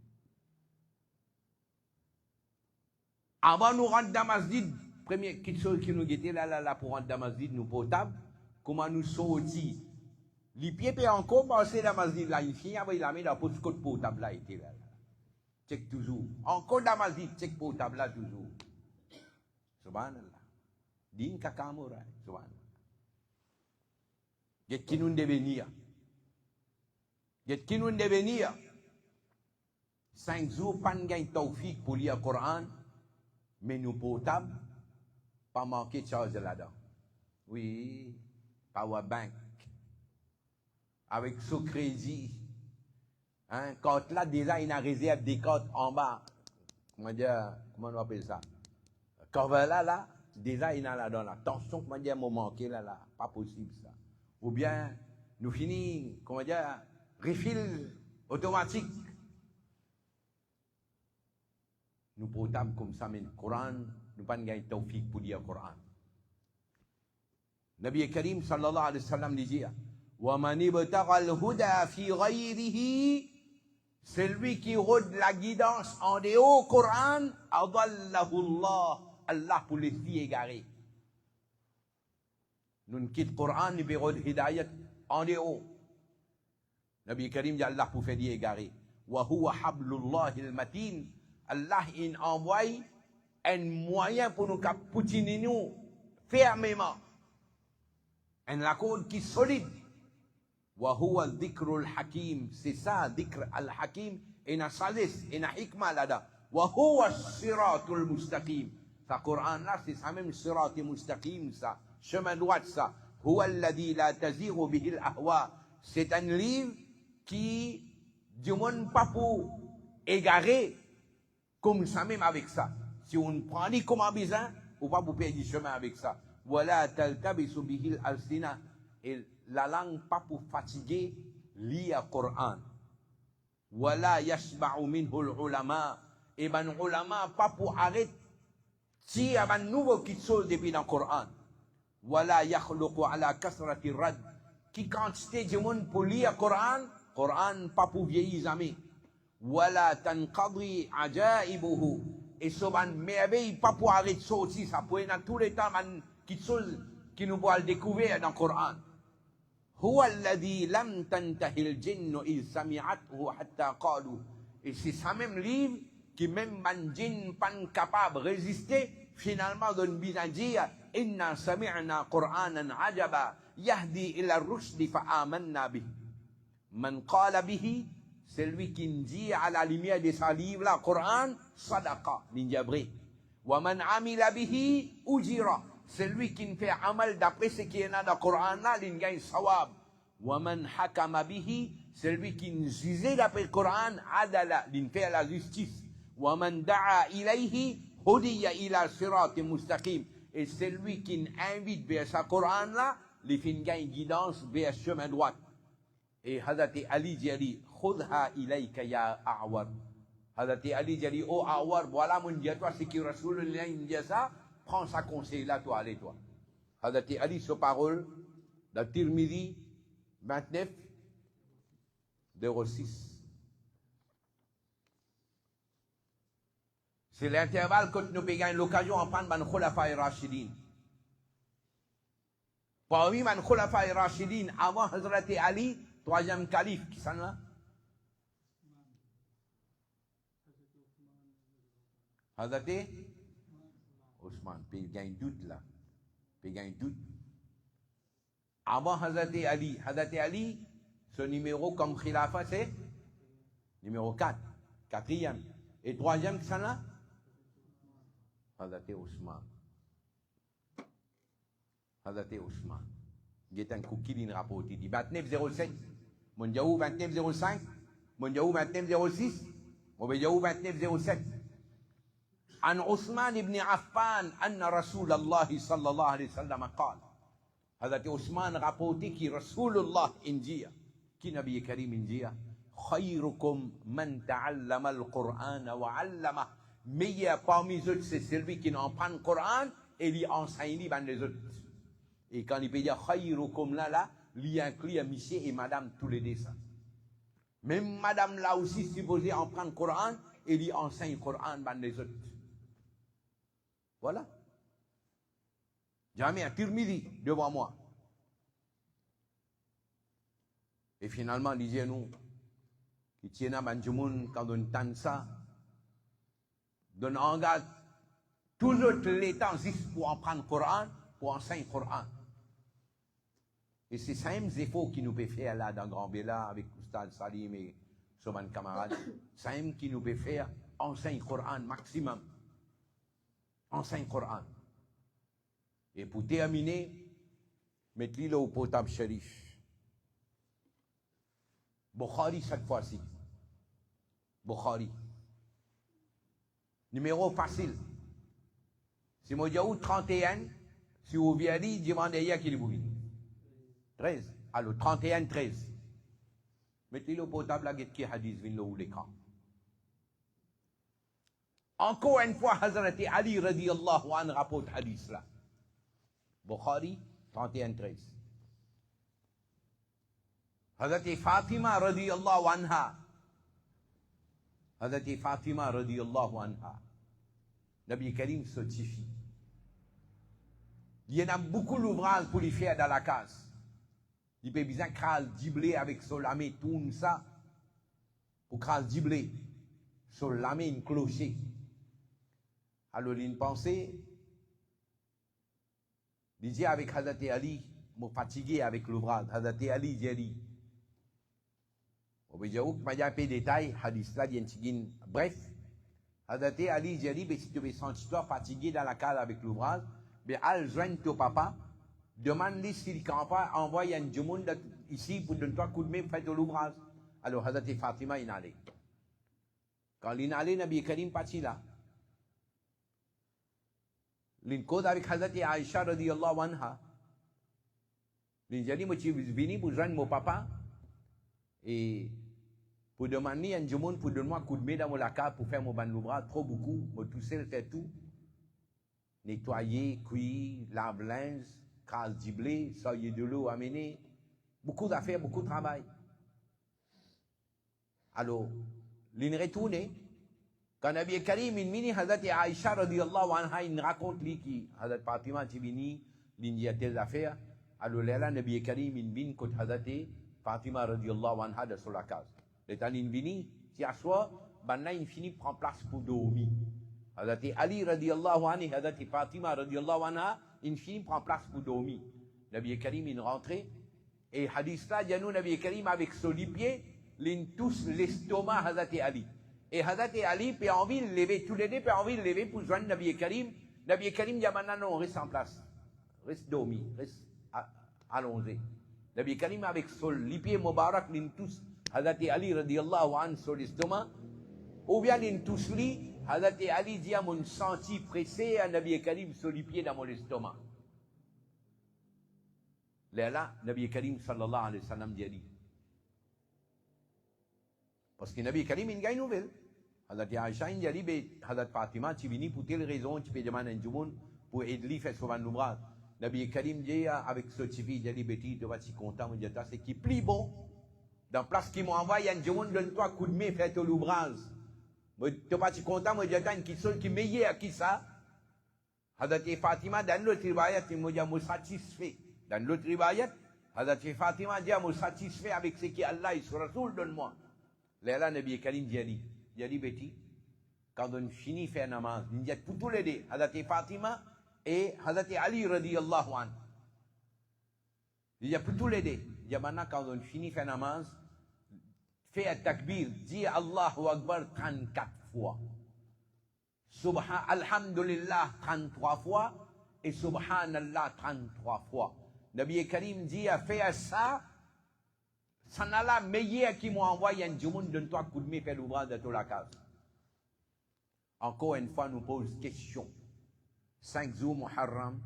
Avant nous rentrer dans la masjid, première petite chose qui nous guettait là, pour rentrer dans la masjid, nous potables, comment nous sortir. Les pieds peuvent encore passer dans la masjid là, il finit avec la main dans le code potable là, était là. Check toujours. Encore dans la masjid, check potable là toujours. Subhanallah. Din kakamura, subhanallah. Get qui nous devenir. Get qui nous devenir. 5 jours, pas de gain tawfiq pour lire le Coran, mais nous potables, pas manquer de charge là-dedans. Oui, power bank. Avec ce crédit. Hein, quand là, déjà, il a réserve des cartes en bas. Comment on appelle ça? Quand là, déjà, il a là-dedans. Attention, comment dire, m'a manqué là. Pas possible ça. Ou bien, nous finissons, comment dire, refill automatique. Nous portons comme ça, mais le Coran, nous pas gagné tawfiq pour lire le Coran. Nabi Karim sallallahu alayhi wa sallam disait, وَمَنِ ابْتَغَى الْهُدَى فِي غَيْرِهِ, celui qui rôde la guidance en dehors du Coran, أَضَلَّهُ اللَّهُ, Allah pour les filles égarées. Nous quittons le Coran, nous verrons l'hidayat en dehors. Nabi Karim dit Allah pour faire les égarés. وَهُوَ حَبْلُ اللَّهِ الْمَتِينَ, Allah il envoie un moyen pour nous capitiner nous fermement. Un accord qui est solide. وهو الذكر الحكيم, c'est ça, ذكر الحكيم, et na sagesse, et na hikmah là-dedans. وهو الصراط المستقيم, ça Coran là, c'est ça même صراط مستقيم, ça, chemin droit ça. هو الذي لا تزيغ به الأهواء, c'est un livre qui du monde pas pour égarer, comme ça même avec ça. Si on prend les comme un bizarre, on va pas pour perdre du chemin avec ça. ولا تلتبس به الألسنة, et la langue pas pour fatiguer lire le Coran. Wala yashba'u minhu al-ulama, et ben ulama pas pour arrêter si un nouveau qui chose depuis dans le Coran. Wala yakhluqu ala kasrati rad, qui quantité de monde pour lire le Coran pas pour vieillir jamais. Wala tanqadi ajaibuhu, et ce ban merveille pas pour arrêter sortir, ça peut dans tous les temps qui chose qui nous pourra le découvrir dans le Coran. هو الذي لم تنتهي الجن إذ سمعته حتى قالوا. Et c'est ça même livre qui même man djinn pas capable de résister, finalement donne bien à dire إنا سمعنا قرآنا عجبا يهدي إلى الرشد فآمنا به. من قال به, celui qui dit à la lumière de sa livre, le Coran, sadaqa, ninjabré. Wa man amila bihi ujira, celui qui fait amal d'après ce qui est dans le Coran, il gagne sawab. Wa man hakama bihi, celui qui juge d'après le Coran, adala, il fait la justice. Wa man da'a ilayhi hudiya ila sirat mustaqim, et celui qui invite vers ce Coran là, il fait gagne guidance vers le chemin droit. Et Hazrat Ali dit, khudha ilayka ya a'war. Hazrat Ali dit, oh a'war, voilà mon Dieu, toi, c'est qui Rasulullah dit ça, prends sa conseil là, toi, allez, toi. Hazrat Ali, sa parole, dans Tirmidhi 29, 06. C'est l'intervalle que nous payons l'occasion de prendre Ban Khulafa Rashidin. Parmi Man Khulafa Rashidin, avant Hazrat Ali, troisième calife, qui s'en là? Hazrat Ousmane, puis il y a un doute là. Puis il y a un doute. Avant Hazrat Ali, son numéro comme khilafa, c'est numéro 4, quatrième. Et troisième, qui s'en là? Hazrat Ousmane. Hazrat Ousmane. Il y a un cookie qui rapporte. Il dit 29,07. Mondiaou 29,05. Mondiaou 29,06. Mondiaou 29,07. عن عثمان بن عفان أن رسول الله صلى الله عليه وسلم قال. هذا عثمان rapporté qui رسول الله إنجيا qui نبي كريم إنجيا خيركم من تعلم القرآن وعلمه. Meilleur parmi eux, c'est celui qui n'en prend le Coran et lui enseigne les autres. Et quand il peut dire khayrukum là, il inclut monsieur et madame tous les deux ça. Même madame là aussi supposée en prendre le Coran et lui enseigne le Coran ban les autres. Voilà. Jamais un Tirmidhi devant moi. Et finalement, disons-nous, qui tient à Banjumun quand on tente ça, donne engage tous les temps juste pour en prendre le Coran, pour enseigner le Coran. Et c'est ça même efforts qui nous peut faire là dans Grand Béla avec Oustad Salim et Soman camarades. Ça même qui nous peut faire enseigner le Coran maximum. Enseigne le Coran. Et pour terminer, mettez-le au potable shérif. Bukhari cette fois-ci. Bukhari. Numéro facile. Si moi j'ai 31, si vous venez, demandez à qui vous venez. 13. Alors 31, 13. Mettez-le au potable à qui hadith vient ou l'écran. Encore une fois, Hazrat Ali radiyallahu anhu rapporte hadith là. Bukhari 31, 13. Hazrat Fatima radiyallahu anha. Hazrat Fatima radiyallahu anha. Nabi Karim certifie. Il y en a beaucoup d'ouvrages pour les faire dans la case. Il peut bien crase diblé avec son lamé, tourne ça. Pour crase diblé. Son lamé, une clocher. Alors, il pensait, il dit avec Hazrat Ali, me fatigué avec l'ouvrage. Hazrat Ali dit, on va dire que je vais détail, hadith là, bref. Hazrat Ali dit, si tu veux sentir fatigué dans la case avec l'ouvrage, mais al joindre ton papa, demande-lui s'il ne peut pas envoyer un monde ici pour donner toi un coup de main pour faire l'ouvrage. Alors, Hazrat Fatima, il est allé. Quand il est allé, Nabi Karim parti là. Il cause avec Hazrat Aïcha radiyallahu anha. Il a dit, moi, je suis venu pour joindre mon papa et pour demander à un monde pour donner un coup de main dans mon laca pour faire mon ban l'ouvrage, trop beaucoup, moi tout seul faire tout. Nettoyer, cuire, laver linge, crase du blé, sortir de l'eau, amener. Beaucoup d'affaires, beaucoup de travail. Alors, il est retourné. Quand Nabi Karim, il mini Hazrat Aïcha radiyallahu anha, il raconte lui qui Hazrat Fatima Tibini, l'india telle affaire, alors là, Nabi Karim, in bin, kot hadate, Fatima radiallahu anha de sur la case. L'état l'invini, si à soi, ben là, il finit prend place pour dormir. Hadate Ali radiallahu anha, hadate Fatima radiallahu anha, il finit prend place pour dormir. Nabi Karim, il rentré, et hadith là, il y a nous, Nabi Karim, avec son pied, l'in tous l'estomac, hadate Ali. Et hadate Ali, peut envie de lever, tous les deux, peut envie de lever pour joindre Nabi Karim. Nabi Karim, dit maintenant, non, reste en place. Reste dormi, reste allongé. Nabi Karim avec son pied Mubarak, l'in tous, hadate Ali radiallahu anhu sur l'estomac, ou bien l'in tous li, hadate Ali dit à mon senti pressé à Nabi Karim sur les pieds dans mon estomac. Là, Nabi Karim sallallahu alayhi wa sallam dit. Parce que Nabi Karim, il y a une nouvelle. Hadate Aïcha, il dit, hadate Fatima, tu viens pour telle raison, tu peux demander un jour pour aider faire sauver l'ouvrage. Nabi Karim dit avec ce tifi, il dit Betty, tu vas être content, il dit c'est qui plus bon. Dans place qui m'envoie, il y a un jour, donne-toi un coup de main, fais ton l'ouvrage. Tu vas être content, il dit une question qui est meilleure qui ça. Hadate Fatima, dans l'autre ribayat, il me dit, je suis satisfait. Dans l'autre ribayat, Hadate Fatima dit, je suis satisfait avec ce qui Allah et son Rasoul donne-moi. Là, Nabi Karim dit, Betty, quand on finit faire namaz, il dit pour tous les deux, Hadate Fatima et Hadate Ali radiallahu anhu. Il y a pour tous les deux. Il y a maintenant quand on finit faire namaz, fait un takbir, dit Allahu Akbar 34 fois. Alhamdulillah 33 fois et Subhanallah 33 fois. Nabi Karim dit a fait ça, ça n'a la meilleure qui m'a envoyé un jour, donne-toi un coup de main, fais l'ouvrage de toute la case. Encore une fois, nous pose question. 5 jours Muharram,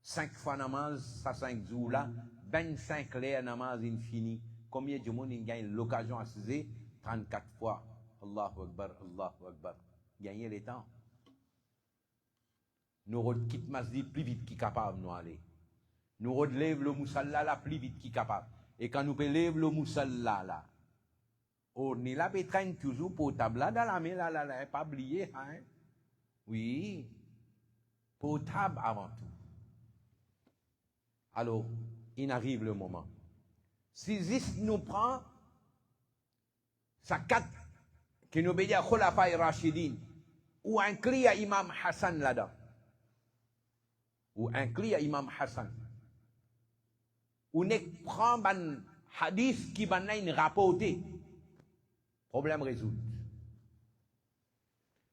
5 fois namaz, ça 5 jours là, 25 les namaz infini. Combien de monde gagne l'occasion à se 34 fois. Allahu Akbar, Allahu Akbar. Gagner les temps. Nous quittons masjid plus vite qu'il capable nous aller. Nous relève le musalla là plus vite qu'il capable. Et quand nous relève le musalla là, on est là, on traîne toujours portable là dans la main là, pas oublié, hein? Oui. Potable avant tout. Alors, il arrive le moment. Si Zis nous prend, sa quatre, qui nous obéit à Khulafa et Rashidin, ou inclut à Imam Hassan là-dedans, ou inclut à Imam Hassan, ou ne prend un hadith qui va nous rapporter, problème résolu.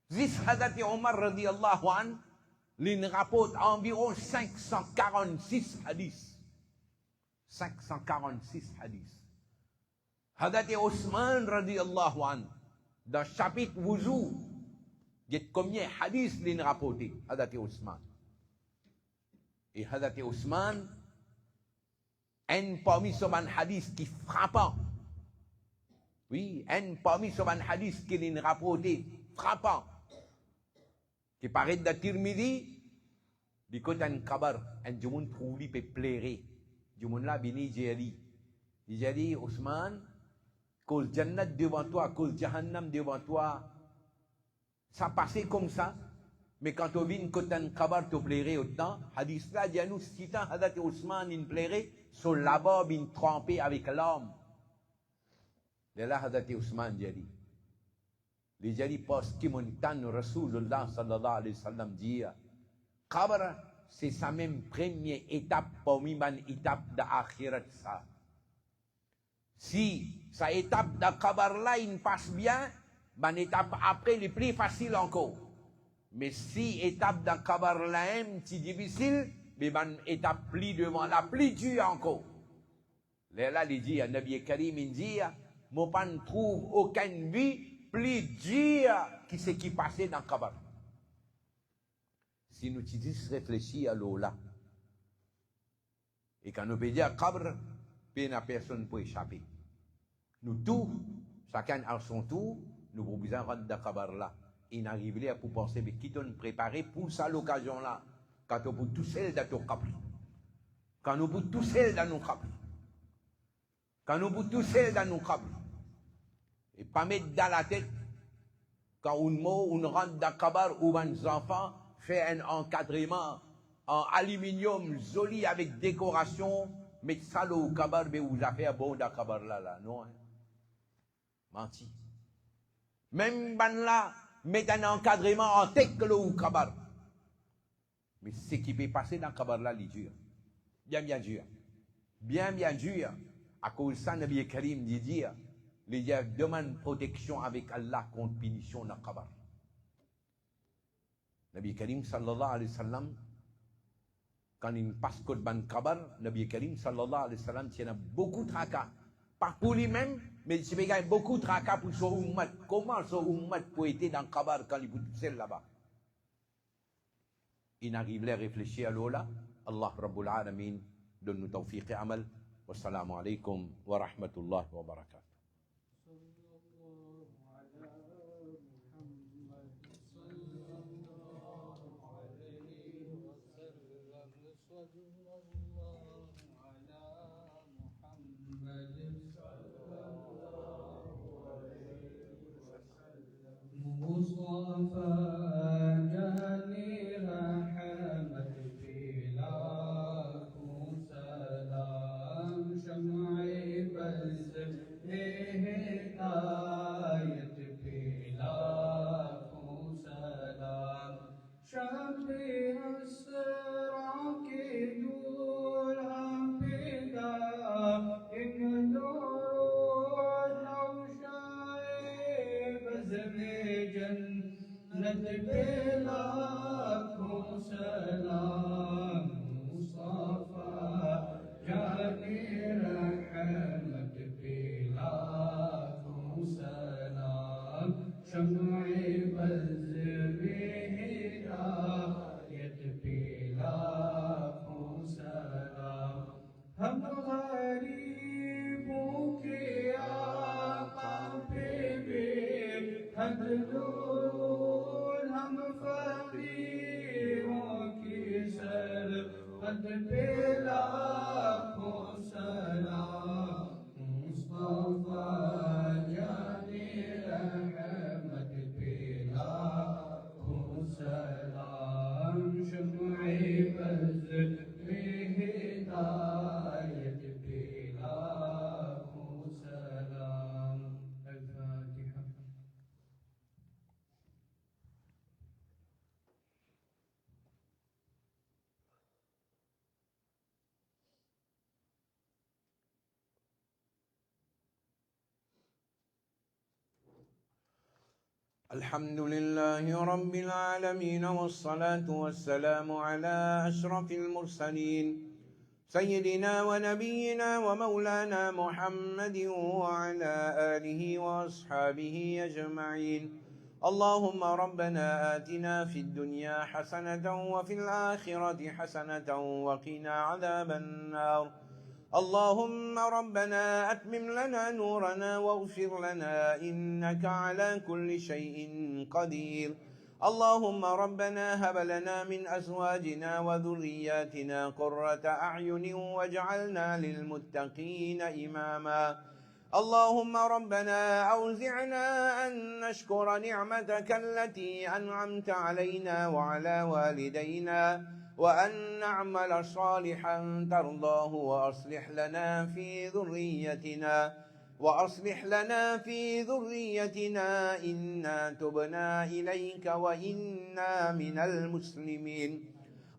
Zis Hazrat Omar radiallahu anhu, il rapporte environ 546 hadiths. 546 hadiths. Hadith Osman radiallahu anhu, dans le chapitre Wuzu, il y a combien de hadiths il rapporté, Hadith Osman. Et Hadith Osman, un parmi ce hadith qui est frappant. Oui, un parmi ce hadith qui est rapporté, frappant. Qui paraît de Tirmidhi, du côté d'un kabar, un jour trouve lui peut plairer. Jour là, bini jeli. Jeli Osman, cause Jannat devant toi, cause Jahannam devant toi. Ça passait comme ça. Mais quand on vient côté d'un kabar, te plairait autant. Hadith là, dit à nous, si tant Hadith Osman, il plairait, son là-bas, il trempé avec l'homme. Et là, Hadith Osman, dit. Les jali parce que mon temps Rasulullah sallallahu alayhi wa sallam dit Qabr c'est sa même première étape parmi les étapes de l'akhirat ça. Si sa étape de Qabr là il passe bien, mon étape après est plus facile encore. Mais si étape de Qabr là est difficile, mais mon étape plus devant la plus dure encore. Là il dit Nabi Karim il dit mon pas ne trouve aucune vie plus dur qui ce qui passait dans le Kabar. Si nous disons réfléchir à l'eau là, et quand nous peut dire Kabar, personne ne peut échapper. Nous tous, chacun à son tour, nous avons besoin de rentrer dans le Kabar là. Et n'arriver à pour penser, mais qui t'ont préparé pour ça l'occasion là, quand on peut tout seul dans ton Kabar. Quand nous peut tout seul dans nos Kabar. Quand nous peut tout seul dans nos Kabar. Et pas mettre dans la tête, quand on rentre dans le kabar où les enfants font un encadrement, en aluminium joli avec décoration, mettre ça là au kabar, mais vous avez fait bon dans kabar là, non? Hein? Menti. Même ban là, mettre un encadrement en tête que le ou kabar. Mais ce qui peut passer dans kabar là, il est dur. Bien dur. Bien dur. À cause de ça, Nabi Karim dit dire, les gens demandent protection avec Allah contre punition dans kabar. Nabi Karim sallallahu alayhi wa sallam, quand il passe code ban kabar, Nabi Karim sallallahu alayhi wa sallam tient beaucoup de tracas. Pas pour lui-même, mais il y a beaucoup de tracas pour son ummat. Comment son ummat peut être dans kabar quand il est tout seul là-bas? Il arrive à réfléchir à l'Ola. Allah Rabbul Alamin donne-nous tawfiq et amal. Wassalamu alaikum wa rahmatullahi wa barakatuh. الحمد لله رب العالمين والصلاة والسلام على أشرف المرسلين سيدنا ونبينا ومولانا محمد وعلى آله وأصحابه أجمعين. اللهم ربنا آتنا في الدنيا حسنة وفي الآخرة حسنة وقنا عذاب النار. اللهم ربنا أتمم لنا نورنا واغفر لنا إنك على كل شيء قدير. اللهم ربنا هب لنا من أزواجنا وذرياتنا قرة أعين واجعلنا للمتقين إماما. اللهم ربنا أوزعنا أن نشكر نعمتك التي أنعمت علينا وعلى والدينا وأن نعمل صالحا ترضاه وأصلح لنا في ذريتنا إنا تبنا إليك وإنا من المسلمين.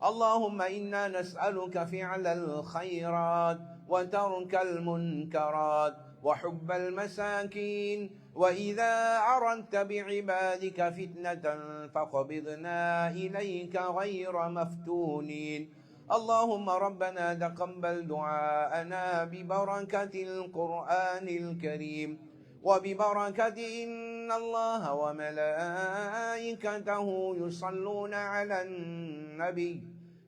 اللهم إنا نسألك فعل الخيرات وترك المنكرات وحب المساكين، وإذا أردت بعبادك فتنة فقبضنا إليك غير مفتونين. اللهم ربنا تقبل دعاءنا ببركة القرآن الكريم وببركة إن الله وملائكته يصلون على النبي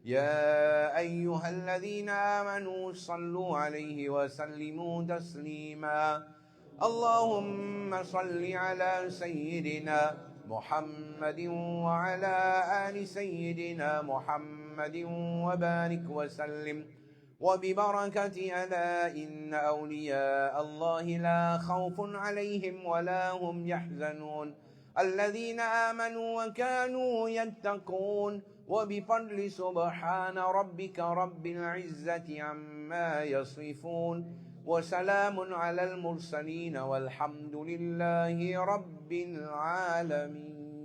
يا أيها الذين آمنوا صلوا عليه وسلموا تسليما. اللهم صل على سيدنا محمد وعلى آل سيدنا محمد وبارك وسلم وببركة ألا إن أولياء الله لا خوف عليهم ولا هم يحزنون الذين آمنوا وكانوا يتقون وبفضل سبحان ربك رب العزة عما يصفون وسلام على المرسلين والحمد لله رب العالمين.